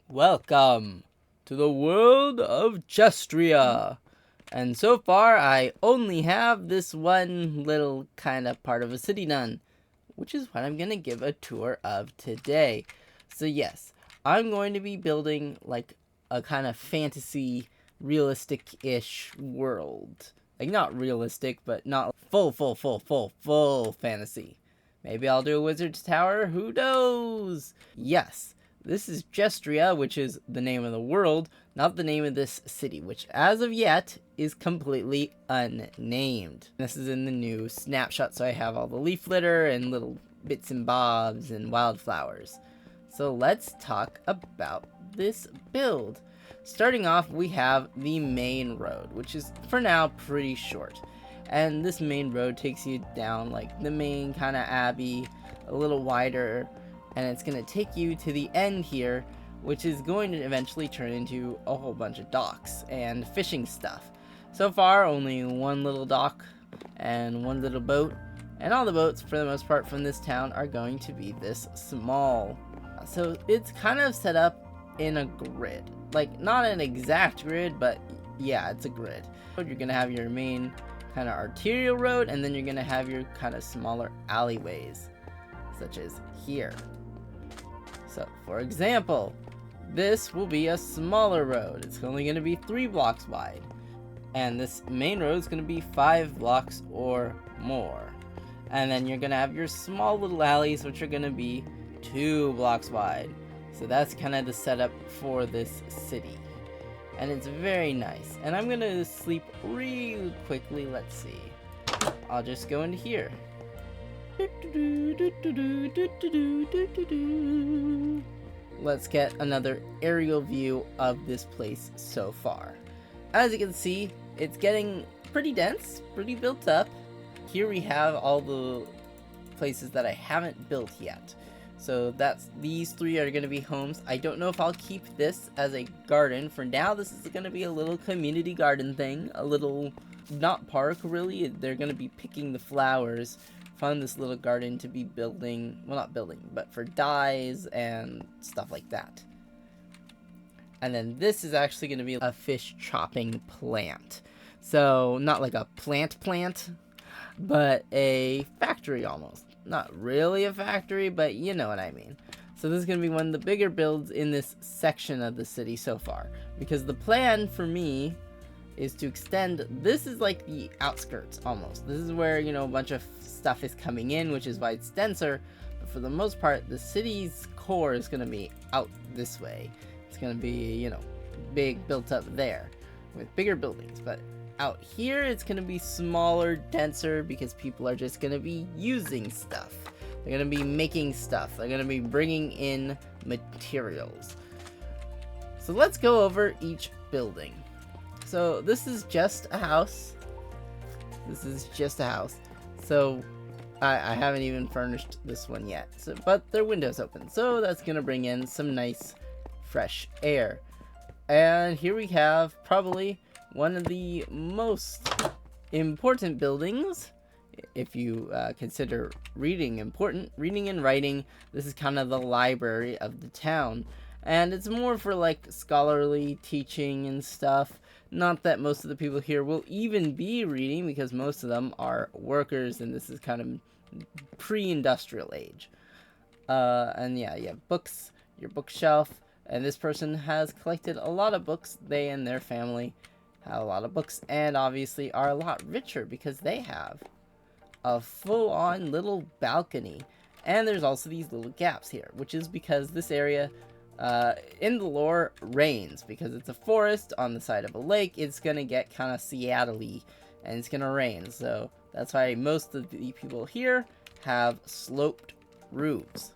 Welcome to the world of Gestria. And so far, I only have this one little kind of part of a city done, which is what I'm going to give a tour of today. So yes, I'm going to be building like a kind of fantasy, realistic-ish world. Like not realistic, but not full fantasy. Maybe I'll do a wizard's tower, who knows? Yes, this is Gestria, which is the name of the world, not the name of this city, which as of yet is completely unnamed. This is in the new snapshot, so I have all the leaf litter and little bits and bobs and wildflowers. So let's talk about this build. Starting off, we have the main road, which is for now pretty short. And this main road takes you down like the main kind of abbey, a little wider, and it's going to take you to the end here, which is going to eventually turn into a whole bunch of docks and fishing stuff. So far, only one little dock and one little boat, and all the boats, for the most part, from this town are going to be this small. So it's kind of set up in a grid. Like, not an exact grid, but yeah, it's a grid. You're going to have your main kind of arterial road, and then you're going to have your kind of smaller alleyways, such as here. So, for example, this will be a smaller road. It's only going to be 3 blocks wide. And this main road is going to be 5 blocks or more. And then you're going to have your small little alleys, which are going to be 2 blocks wide. So that's kind of the setup for this city. And it's very nice. And I'm going to sleep real quickly. Let's see. I'll just go into here. Let's get another aerial view of this place so far. As you can see, it's getting pretty dense, pretty built up. Here we have all the places that I haven't built yet. So these 3 are going to be homes. I don't know if I'll keep this as a garden. For now, this is going to be a little community garden thing. A little, not park really. They're going to be picking the flowers from this little garden to be building, well, not building, but for dyes and stuff like that. And then this is actually going to be a fish chopping plant. So not like a plant, but a factory almost. Not really a factory, but you know what I mean. So this is going to be one of the bigger builds in this section of the city so far. Because the plan for me is to extend, this is like the outskirts almost. This is where, you know, a bunch of stuff is coming in, which is why it's denser. But for the most part, the city's core is going to be out this way. It's going to be, you know, big built up there with bigger buildings. But out here, it's going to be smaller, denser, because people are just going to be using stuff. They're going to be making stuff. They're going to be bringing in materials. So let's go over each building. So this is just a house. This is just a house. So I haven't even furnished this one yet. So, but their window's open. So that's going to bring in some nice, fresh air. And here we have probably one of the most important buildings, if you consider reading important. Reading and writing, this is kind of the library of the town. And it's more for like scholarly teaching and stuff. Not that most of the people here will even be reading, because most of them are workers, and this is kind of pre-industrial age. And yeah, you have books, your bookshelf, and this person has collected a lot of books. They and their family have a lot of books, and obviously are a lot richer because they have a full-on little balcony. And there's also these little gaps here, which is because this area in the lore rains, because it's a forest on the side of a lake. It's gonna get kind of Seattle-y, and it's gonna rain. So that's why most of the people here have sloped roofs.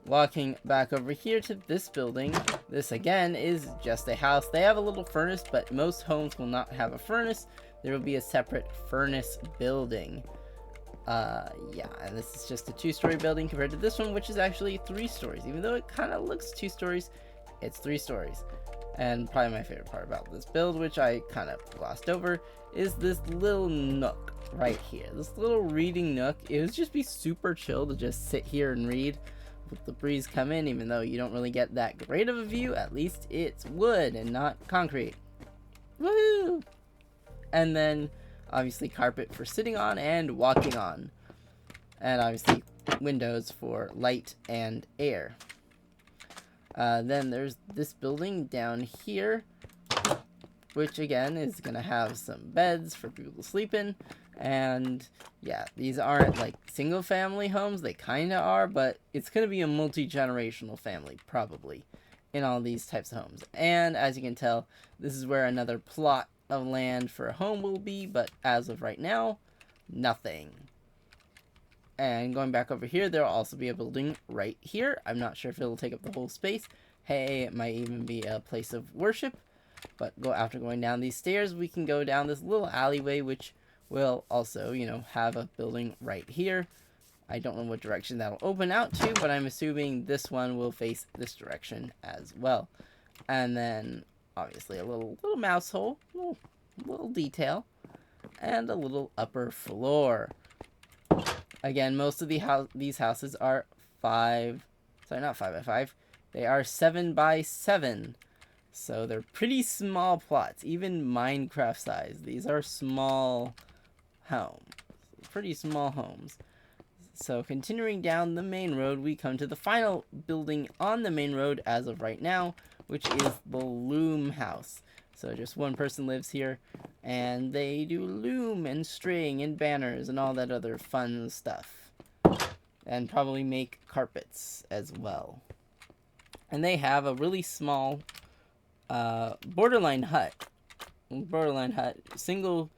Walking back over here to this building, this again is just a house. They have a little furnace, but most homes will not have a furnace. There will be a separate furnace building. Yeah, and this is just a 2-story building compared to this one, which is actually 3 stories. Even though it kind of looks 2 stories, it's 3 stories. And probably my favorite part about this build, which I kind of glossed over, is this little nook right here. This little reading nook. It would just be super chill to just sit here and read. with the breeze come in, even though you don't really get that great of a view. At least it's wood and not concrete. Woohoo! And then obviously carpet for sitting on and walking on. And obviously windows for light and air. Then there's this building down here, which again is going to have some beds for people to sleep in. And yeah, these aren't like single family homes. They kind of are, but it's going to be a multi-generational family probably in all these types of homes. And as you can tell, this is where another plot of land for a home will be, but as of right now, nothing. And going back over here, there'll also be a building right here. I'm not sure if it'll take up the whole space. Hey, it might even be a place of worship. But after going down these stairs, we can go down this little alleyway, which will also, have a building right here. I don't know what direction that'll open out to, but I'm assuming this one will face this direction as well. And then, obviously, a little mouse hole, little detail, and a little upper floor. Again, most of these houses are not 5 by 5. They are 7 by 7. So they're pretty small plots, even Minecraft size. These are small homes, pretty small homes. So continuing down the main road, we come to the final building on the main road as of right now, which is the loom house. So just one person lives here, and they do loom and string and banners and all that other fun stuff. And probably make carpets as well. And they have a really small borderline hut, single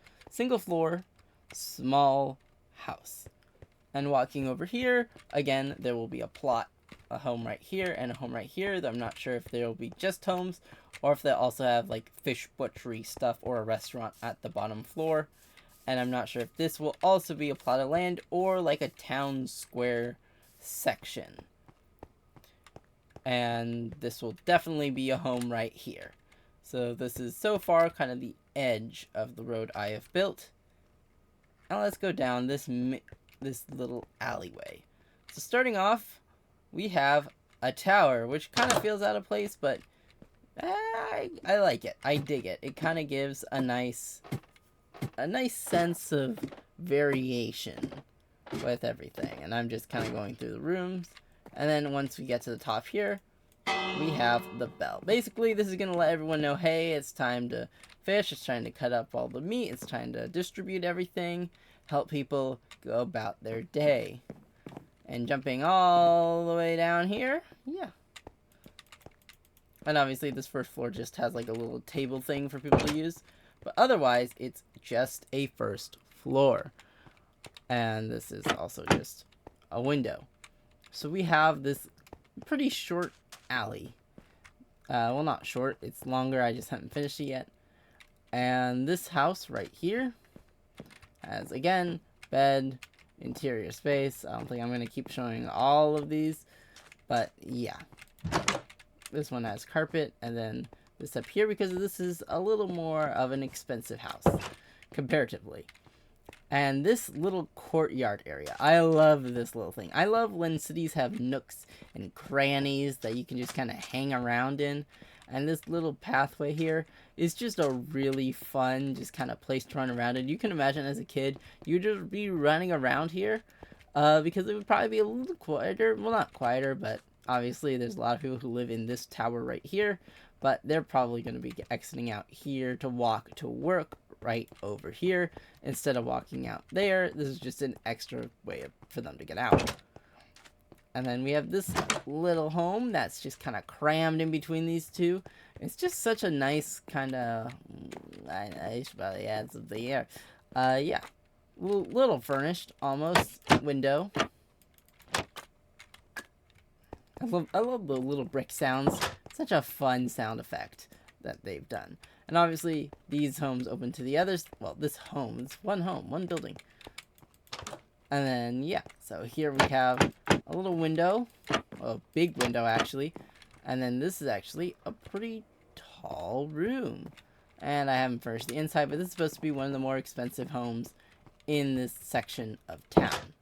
floor, small house. And walking over here, again, there will be a home right here and a home right here. I'm not sure if there will be just homes or if they'll also have like fish butchery stuff or a restaurant at the bottom floor. And I'm not sure if this will also be a plot of land or like a town square section. And this will definitely be a home right here. So this is so far kind of the edge of the road I have built. Now let's go down this little alleyway. So starting off, we have a tower, which kind of feels out of place, but I like it. I dig it. It kind of gives a nice sense of variation with everything. And I'm just kind of going through the rooms. And then once we get to the top here, we have the bell. Basically, this is going to let everyone know, hey, it's time to fish. It's time to cut up all the meat. It's time to distribute everything. Help people go about their day. And jumping all the way down here, yeah. And obviously, this first floor just has like a little table thing for people to use. But otherwise, it's just a first floor. And this is also just a window. So we have this pretty short alley. Well, not short. It's longer. I just haven't finished it yet. And this house right here has, again, bed, interior space. I don't think I'm going to keep showing all of these. But, yeah. This one has carpet. And then this up here, because this is a little more of an expensive house, comparatively. And this little courtyard area, I love this little thing. I love when cities have nooks and crannies that you can just kind of hang around in. And this little pathway here is just a really fun, just kind of place to run around in. You can imagine as a kid, you'd just be running around here because it would probably be a little quieter. Well, not quieter, but obviously there's a lot of people who live in this tower right here. But they're probably going to be exiting out here to walk to work right over here instead of walking out there. This is just an extra way for them to get out. And then we have this little home that's just kind of crammed in between these two. It's just such a nice kind of, I should probably add something here. Yeah, little furnished almost window. I love the little brick sounds. Such a fun sound effect that they've done. And obviously, these homes open to the others. Well, this home, it's one home, one building. And then, yeah, so here we have a little window. A big window, actually. And then this is actually a pretty tall room. And I haven't furnished the inside, but this is supposed to be one of the more expensive homes in this section of town.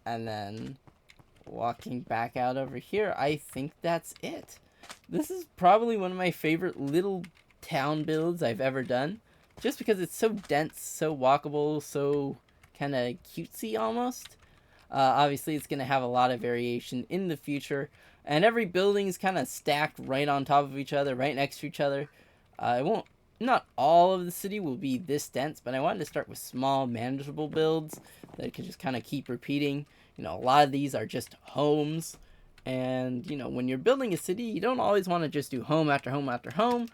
And then walking back out over here, I think that's it. This is probably one of my favorite little town builds I've ever done, just because it's so dense, so walkable, so kind of cutesy almost. Obviously, it's going to have a lot of variation in the future, and every building is kind of stacked right on top of each other, right next to each other. It won't, not all of the city will be this dense, but I wanted to start with small, manageable builds that could just kind of keep repeating. You know, a lot of these are just homes, and you know, when you're building a city, you don't always want to just do home after home after home.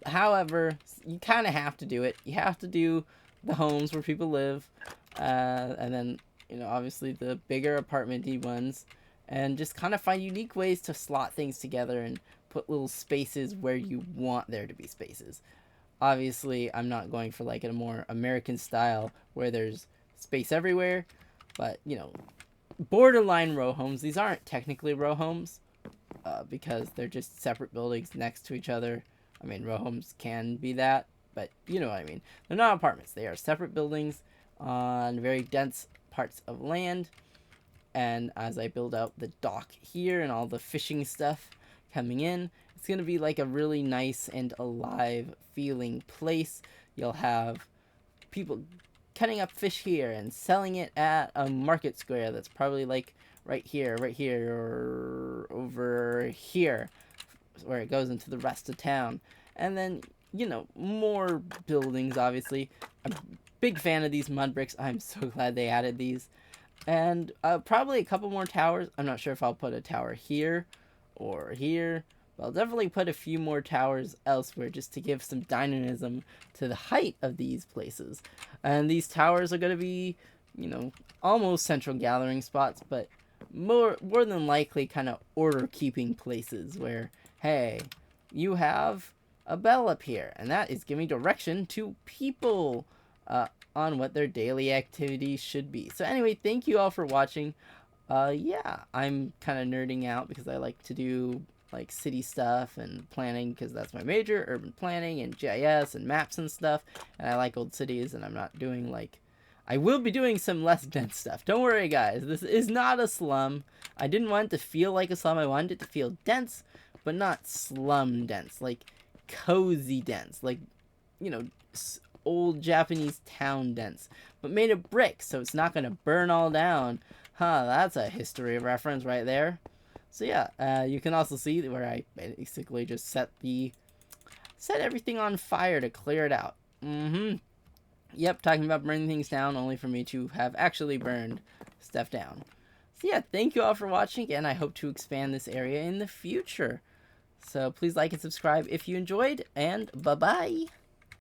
However, you kind of have to do it. You have to do the homes where people live, and then, you know, obviously the bigger apartment-y ones, and just kind of find unique ways to slot things together and put little spaces where you want there to be spaces. Obviously, I'm not going for like a more American style where there's space everywhere, but, you know, borderline row homes. These aren't technically row homes because they're just separate buildings next to each other. I mean, row homes can be that, but you know what I mean. They're not apartments. They are separate buildings on very dense parts of land. And as I build out the dock here and all the fishing stuff coming in, it's going to be like a really nice and alive feeling place. You'll have people cutting up fish here and selling it at a market square that's probably like right here, or over here, where it goes into the rest of town. And then, you know, more buildings, obviously. I'm a big fan of these mud bricks. I'm so glad they added these. And probably a couple more towers. I'm not sure if I'll put a tower here or here, but I'll definitely put a few more towers elsewhere just to give some dynamism to the height of these places. And these towers are going to be, you know, almost central gathering spots, but more than likely kind of order keeping places where, hey, you have a bell up here, and that is giving direction to people on what their daily activities should be. So anyway, thank you all for watching. Yeah, I'm kind of nerding out because I like to do like city stuff and planning, because that's my major, urban planning and GIS and maps and stuff, and I like old cities, and I'm not doing like, I will be doing some less dense stuff. Don't worry, guys. This is not a slum. I didn't want it to feel like a slum. I wanted it to feel dense, but not slum dense. Like cozy dense. Like, you know, old Japanese town dense. But made of brick, so it's not going to burn all down. Huh, that's a history reference right there. So yeah, you can also see where I basically just set everything on fire to clear it out. Yep, talking about burning things down, only for me to have actually burned stuff down. So yeah, thank you all for watching, and I hope to expand this area in the future. So please like and subscribe if you enjoyed, and bye-bye!